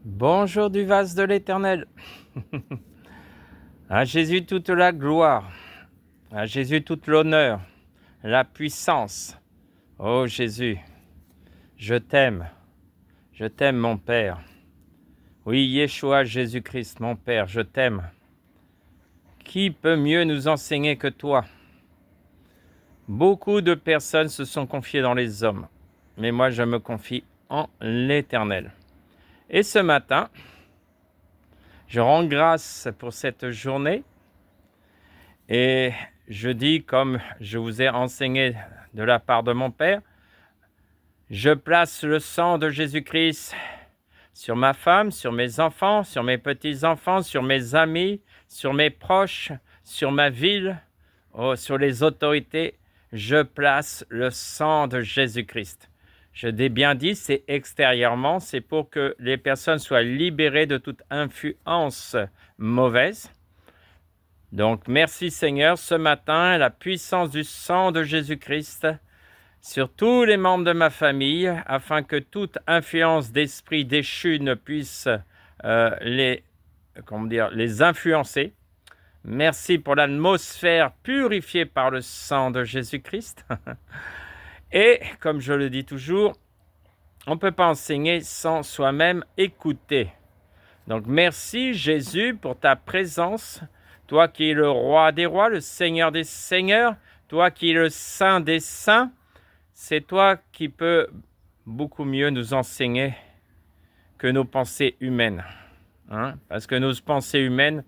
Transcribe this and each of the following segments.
Bonjour du vase de l'Éternel. À Jésus toute la gloire, à Jésus toute l'honneur, la puissance. Oh Jésus, je t'aime mon Père. Oui, Yeshua Jésus-Christ, mon Père, je t'aime. Qui peut mieux nous enseigner que toi? Beaucoup de personnes se sont confiées dans les hommes, mais moi je me confie en l'Éternel. Et ce matin, je rends grâce pour cette journée et je dis, comme je vous ai enseigné de la part de mon Père, je place le sang de Jésus-Christ sur ma femme, sur mes enfants, sur mes petits-enfants, sur mes amis, sur mes proches, sur ma ville, sur les autorités. Je place le sang de Jésus-Christ. Je l'ai bien dit, c'est extérieurement, c'est pour que les personnes soient libérées de toute influence mauvaise. Donc, merci Seigneur, ce matin, la puissance du sang de Jésus-Christ sur tous les membres de ma famille, afin que toute influence d'esprit déchu ne puisse les influencer. Merci pour l'atmosphère purifiée par le sang de Jésus-Christ. Et, comme je le dis toujours, on ne peut pas enseigner sans soi-même écouter. Donc, merci Jésus pour ta présence, toi qui es le roi des rois, le seigneur des seigneurs, toi qui es le saint des saints. C'est toi qui peux beaucoup mieux nous enseigner que nos pensées humaines. Parce que nos pensées humaines,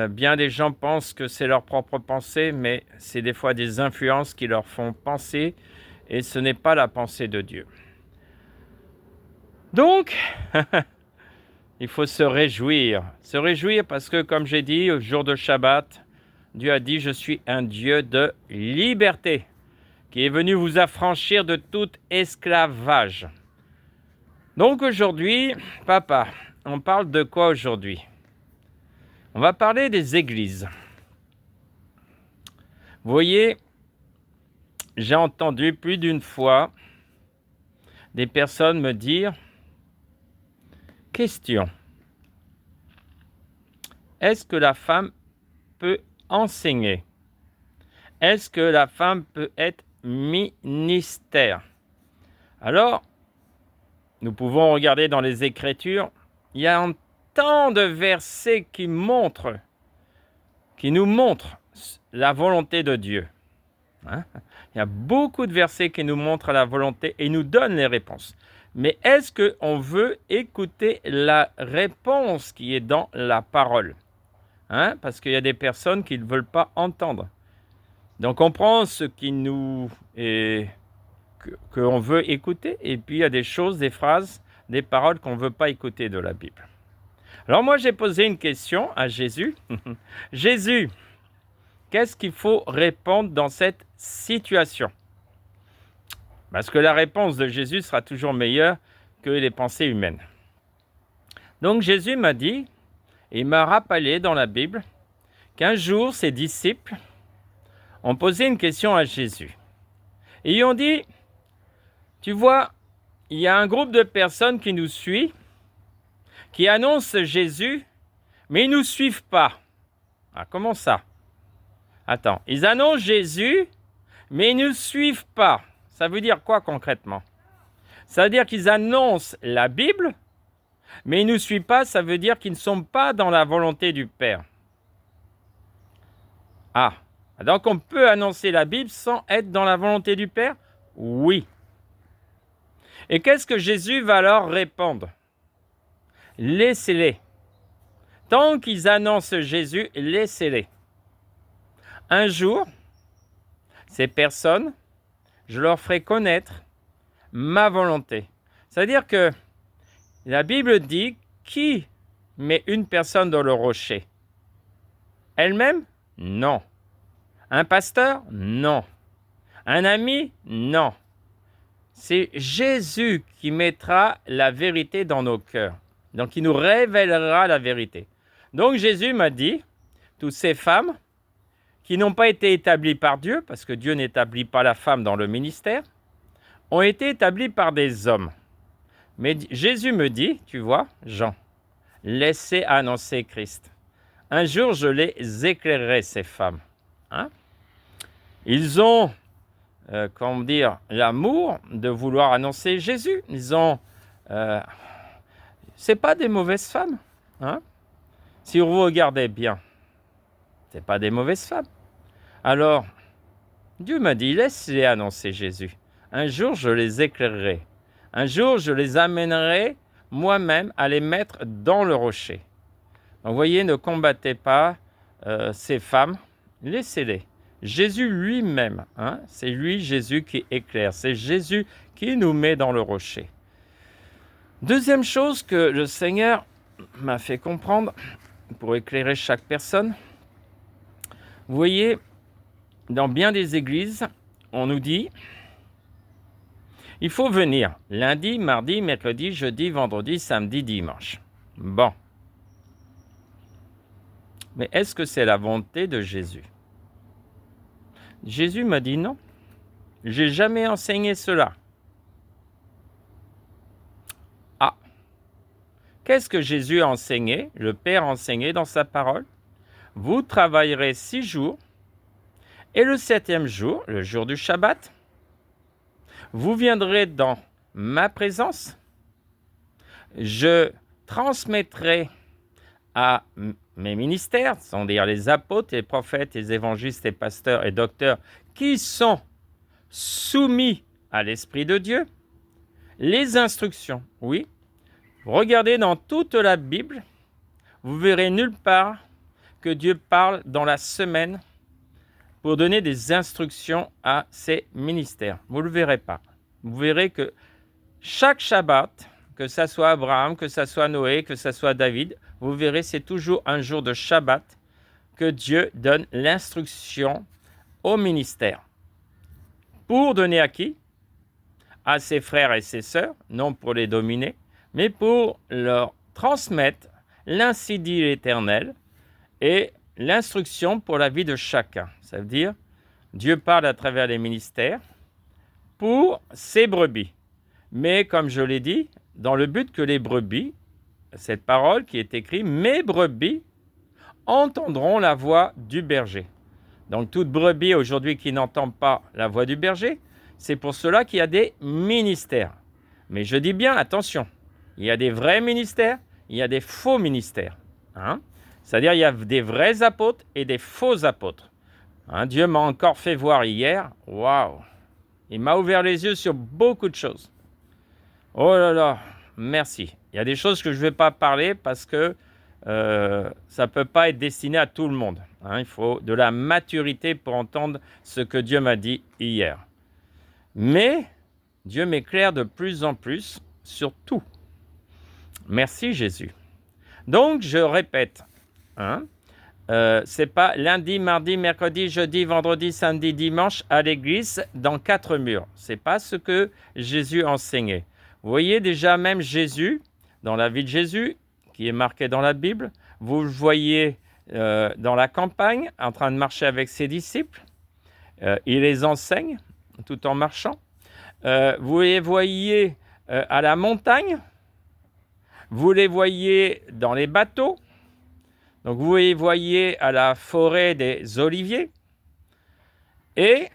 bien des gens pensent que c'est leur propre pensée, mais c'est des fois des influences qui leur font penser, et ce n'est pas la pensée de Dieu. Donc, il faut se réjouir parce que, comme j'ai dit, au jour de Shabbat, Dieu a dit « Je suis un Dieu de liberté » qui est venu vous affranchir de tout esclavage. Donc aujourd'hui, papa, on parle de quoi aujourd'hui? On va parler des églises. Vous voyez, j'ai entendu plus d'une fois des personnes me dire « Question, est-ce que la femme peut enseigner? Est-ce que la femme peut être ministère ?» Alors, nous pouvons regarder dans les Écritures, il y a tant de versets qui nous montrent la volonté de Dieu. Il y a beaucoup de versets qui nous montrent la volonté et nous donnent les réponses. Mais est-ce qu'on veut écouter la réponse qui est dans la parole? Parce qu'il y a des personnes qui ne veulent pas entendre. Donc on prend ce qui nous qu'on veut écouter, et puis il y a des choses, des phrases, des paroles qu'on ne veut pas écouter de la Bible. Alors moi j'ai posé une question à Jésus. Jésus, qu'est-ce qu'il faut répondre dans cette situation? Parce que la réponse de Jésus sera toujours meilleure que les pensées humaines. Donc Jésus m'a dit, et il m'a rappelé dans la Bible, qu'un jour ses disciples ont posé une question à Jésus. Et ils ont dit, tu vois, il y a un groupe de personnes qui nous suivent, qui annoncent Jésus, mais ils ne nous suivent pas. Ah, comment ça? Attends, ils annoncent Jésus, mais ils ne nous suivent pas. Ça veut dire quoi concrètement? Ça veut dire qu'ils annoncent la Bible, mais ils ne nous suivent pas, ça veut dire qu'ils ne sont pas dans la volonté du Père. Ah, donc on peut annoncer la Bible sans être dans la volonté du Père? Oui. Et qu'est-ce que Jésus va leur répondre? Laissez-les. Tant qu'ils annoncent Jésus, laissez-les. Un jour, ces personnes, je leur ferai connaître ma volonté. C'est-à-dire que la Bible dit, qui met une personne dans le rocher? Elle-même? Non. Un pasteur? Non. Un ami? Non. C'est Jésus qui mettra la vérité dans nos cœurs. Donc, il nous révélera la vérité. Donc, Jésus m'a dit, toutes ces femmes qui n'ont pas été établies par Dieu, parce que Dieu n'établit pas la femme dans le ministère, ont été établies par des hommes. Mais Jésus me dit, tu vois, Jean, laissez annoncer Christ. Un jour, je les éclairerai, ces femmes. Hein? Ils ont, comment dire, l'amour de vouloir annoncer Jésus. Ils ont... c'est pas des mauvaises femmes. Hein? Si vous regardez bien, c'est pas des mauvaises femmes. Alors, Dieu m'a dit, laisse-les annoncer Jésus. Un jour, je les éclairerai. Un jour, je les amènerai moi-même à les mettre dans le rocher. Donc, vous voyez, ne combattez pas ces femmes, laissez-les. Jésus lui-même, hein, c'est lui, Jésus, qui éclaire. C'est Jésus qui nous met dans le rocher. Deuxième chose que le Seigneur m'a fait comprendre pour éclairer chaque personne, vous voyez, dans bien des églises, on nous dit, il faut venir lundi, mardi, mercredi, jeudi, vendredi, samedi, dimanche. Bon. Mais est-ce que c'est la volonté de Jésus? Jésus m'a dit non. J'ai jamais enseigné cela. Ah. Qu'est-ce que Jésus a enseigné, le Père a enseigné dans sa parole? Vous travaillerez 6 jours, et le 7e jour, le jour du Shabbat, vous viendrez dans ma présence, je transmettrai à mes ministères, c'est-à-dire les apôtres, les prophètes, les évangélistes, les pasteurs et docteurs, qui sont soumis à l'Esprit de Dieu, les instructions. Oui, regardez dans toute la Bible, vous verrez nulle part que Dieu parle dans la semaine pour donner des instructions à ses ministères. Vous ne le verrez pas. Vous verrez que chaque Shabbat, que ce soit Abraham, que ce soit Noé, que ce soit David, vous verrez, c'est toujours un jour de Shabbat que Dieu donne l'instruction au ministère. Pour donner à qui? À ses frères et ses sœurs, non pour les dominer, mais pour leur transmettre l'ainsi dit l'Éternel et l'instruction pour la vie de chacun. Ça veut dire, Dieu parle à travers les ministères pour ses brebis. Mais comme je l'ai dit, dans le but que les brebis, cette parole qui est écrite, mes brebis entendront la voix du berger. Donc toute brebis aujourd'hui qui n'entend pas la voix du berger, c'est pour cela qu'il y a des ministères. Mais je dis bien, attention, il y a des vrais ministères, il y a des faux ministères. Hein? C'est-à-dire il y a des vrais apôtres et des faux apôtres. Hein? Dieu m'a encore fait voir hier, waouh, il m'a ouvert les yeux sur beaucoup de choses. Oh là là, merci. Il y a des choses que je ne vais pas parler parce que ça ne peut pas être destiné à tout le monde. Hein? Il faut de la maturité pour entendre ce que Dieu m'a dit hier. Mais Dieu m'éclaire de plus en plus sur tout. Merci Jésus. Donc, je répète, hein, c'est pas lundi, mardi, mercredi, jeudi, vendredi, samedi, dimanche à l'église dans 4 murs. C'est pas ce que Jésus enseignait. Vous voyez déjà même Jésus, dans la vie de Jésus, qui est marqué dans la Bible, vous le voyez dans la campagne, en train de marcher avec ses disciples. Il les enseigne tout en marchant. Vous les voyez à la montagne. Vous les voyez dans les bateaux. Donc vous les voyez à la forêt des oliviers. Et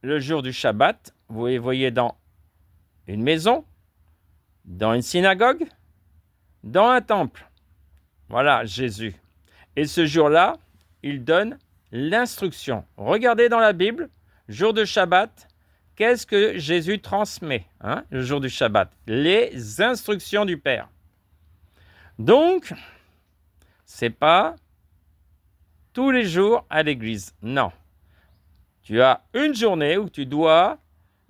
le jour du Shabbat, vous les voyez dans une maison, dans une synagogue, dans un temple. Voilà Jésus. Et ce jour-là, il donne l'instruction. Regardez dans la Bible, jour de Shabbat, qu'est-ce que Jésus transmet, hein, le jour du Shabbat? Les instructions du Père. Donc, c'est pas tous les jours à l'église. Non. Tu as une journée où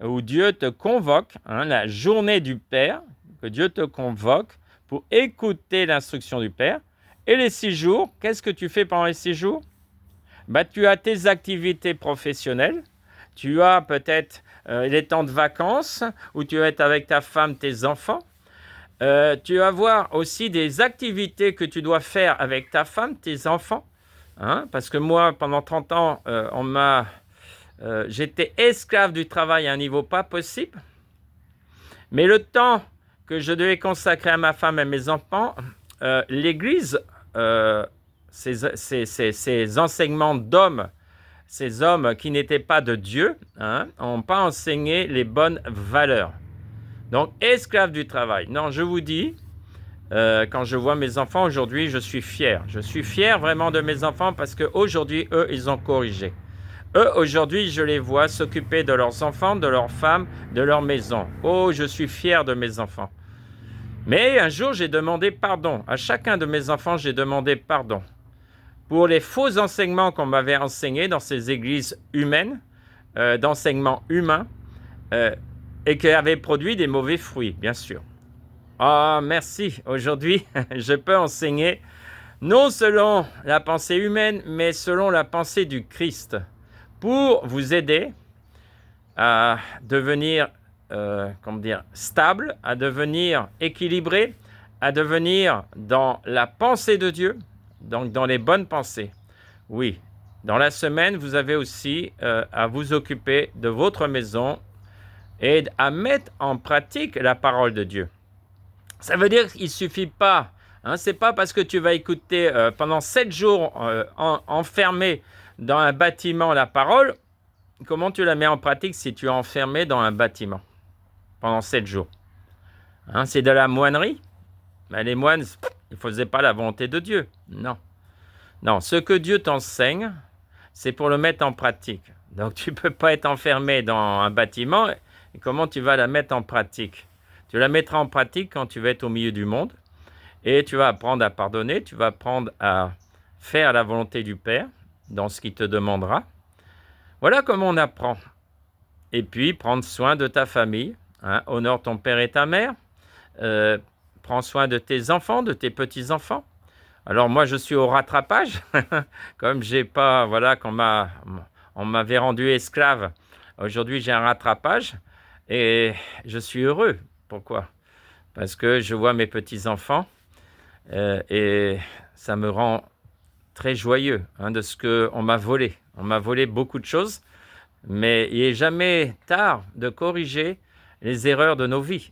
où Dieu te convoque, hein, la journée du Père, que Dieu te convoque pour écouter l'instruction du Père. Et les 6 jours, qu'est-ce que tu fais pendant les 6 jours? Tu as tes activités professionnelles, tu as peut-être les temps de vacances où tu vas être avec ta femme, tes enfants. Tu vas avoir aussi des activités que tu dois faire avec ta femme, tes enfants. Hein? Parce que moi, pendant 30 ans, j'étais esclave du travail à un niveau pas possible. Mais le temps que je devais consacrer à ma femme et à mes enfants, l'Église, ces enseignements d'hommes, ces hommes qui n'étaient pas de Dieu, n'ont pas enseigné les bonnes valeurs. Donc, esclaves du travail. Non, je vous dis, quand je vois mes enfants aujourd'hui, je suis fier. Je suis fier vraiment de mes enfants parce qu'aujourd'hui, eux, ils ont corrigé. Eux, aujourd'hui, je les vois s'occuper de leurs enfants, de leurs femmes, de leur maison. Oh, je suis fier de mes enfants. Mais un jour, j'ai demandé pardon. À chacun de mes enfants, j'ai demandé pardon pour les faux enseignements qu'on m'avait enseignés dans ces églises humaines, d'enseignements humains, et qui avaient produit des mauvais fruits, bien sûr. Ah, merci. Aujourd'hui, je peux enseigner non selon la pensée humaine, mais selon la pensée du Christ, pour vous aider à devenir stable, à devenir équilibré, à devenir dans la pensée de Dieu, donc dans les bonnes pensées. Oui, dans la semaine, vous avez aussi à vous occuper de votre maison et à mettre en pratique la parole de Dieu. Ça veut dire qu'il ne suffit pas, c'est pas parce que tu vas écouter pendant 7 jours enfermé dans un bâtiment la parole. Comment tu la mets en pratique si tu es enfermé dans un bâtiment pendant 7 jours? C'est de la moinerie. Mais les moines, ils ne faisaient pas la volonté de Dieu. Non. Non, ce que Dieu t'enseigne, c'est pour le mettre en pratique. Donc tu ne peux pas être enfermé dans un bâtiment. Et comment tu vas la mettre en pratique? Tu la mettras en pratique quand tu vas être au milieu du monde. Et tu vas apprendre à pardonner. Tu vas apprendre à faire la volonté du Père dans ce qu'il te demandera. Voilà comment on apprend. Et puis, prendre soin de ta famille. Honore ton père et ta mère. Prends soin de tes enfants, de tes petits-enfants. Alors moi, je suis au rattrapage. Comme j'ai pas, voilà, on m'avait rendu esclave. Aujourd'hui, j'ai un rattrapage. Et je suis heureux. Pourquoi? Parce que je vois mes petits-enfants. Et ça me rend très joyeux de ce qu'on m'a volé. On m'a volé beaucoup de choses, mais il n'est jamais tard de corriger les erreurs de nos vies.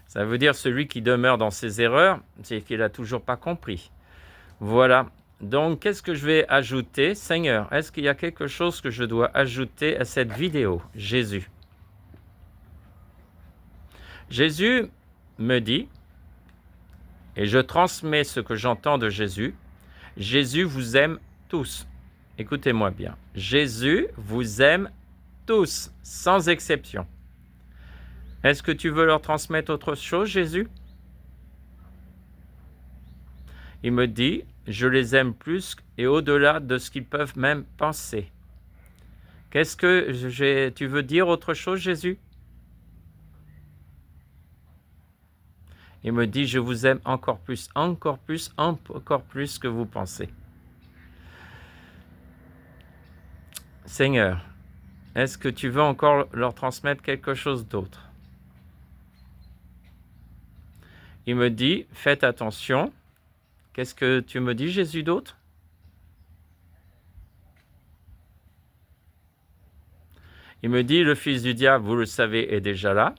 Ça veut dire celui qui demeure dans ses erreurs, c'est qu'il n'a toujours pas compris. Voilà. Donc, qu'est-ce que je vais ajouter? Seigneur, est-ce qu'il y a quelque chose que je dois ajouter à cette vidéo? Jésus. Jésus me dit, et je transmets ce que j'entends de Jésus, Jésus vous aime tous. Écoutez-moi bien. Jésus vous aime tous, sans exception. Est-ce que tu veux leur transmettre autre chose, Jésus? Il me dit, je les aime plus et au-delà de ce qu'ils peuvent même penser. Qu'est-ce que tu veux dire autre chose, Jésus? Il me dit, je vous aime encore plus, encore plus, encore plus que vous pensez. Seigneur, est-ce que tu veux encore leur transmettre quelque chose d'autre? Il me dit, faites attention. Qu'est-ce que tu me dis, Jésus, d'autre? Il me dit, le fils du diable, vous le savez, est déjà là.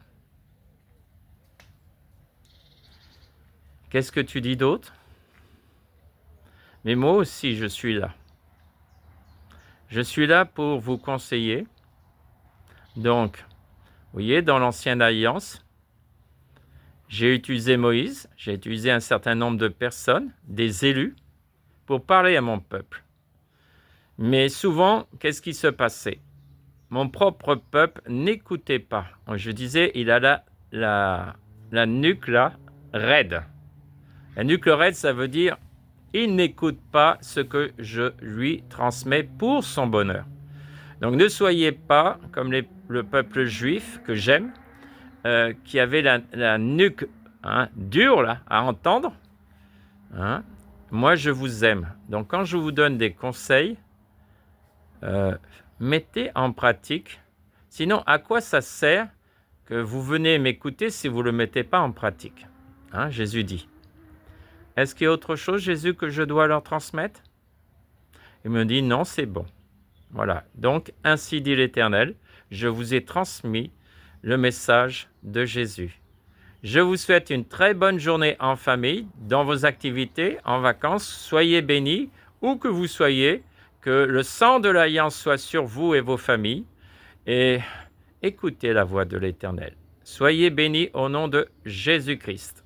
Qu'est-ce que tu dis d'autre? Mais moi aussi, je suis là. Je suis là pour vous conseiller. Donc, vous voyez, dans l'Ancienne Alliance, j'ai utilisé Moïse, j'ai utilisé un certain nombre de personnes, des élus, pour parler à mon peuple. Mais souvent, qu'est-ce qui se passait? Mon propre peuple n'écoutait pas. Je disais, il a la nuque là, raide. La nuque raide, ça veut dire, il n'écoute pas ce que je lui transmets pour son bonheur. Donc ne soyez pas comme le peuple juif que j'aime, qui avait la nuque dure là, à entendre. Moi, je vous aime. Donc quand je vous donne des conseils, mettez en pratique. Sinon, à quoi ça sert que vous venez m'écouter si vous ne le mettez pas en pratique? Jésus dit. Est-ce qu'il y a autre chose, Jésus, que je dois leur transmettre? Il me dit, non, c'est bon. Voilà. Donc, ainsi dit l'Éternel, je vous ai transmis le message de Jésus. Je vous souhaite une très bonne journée en famille, dans vos activités, en vacances. Soyez bénis, où que vous soyez, que le sang de l'Alliance soit sur vous et vos familles, et écoutez la voix de l'Éternel. Soyez bénis au nom de Jésus-Christ.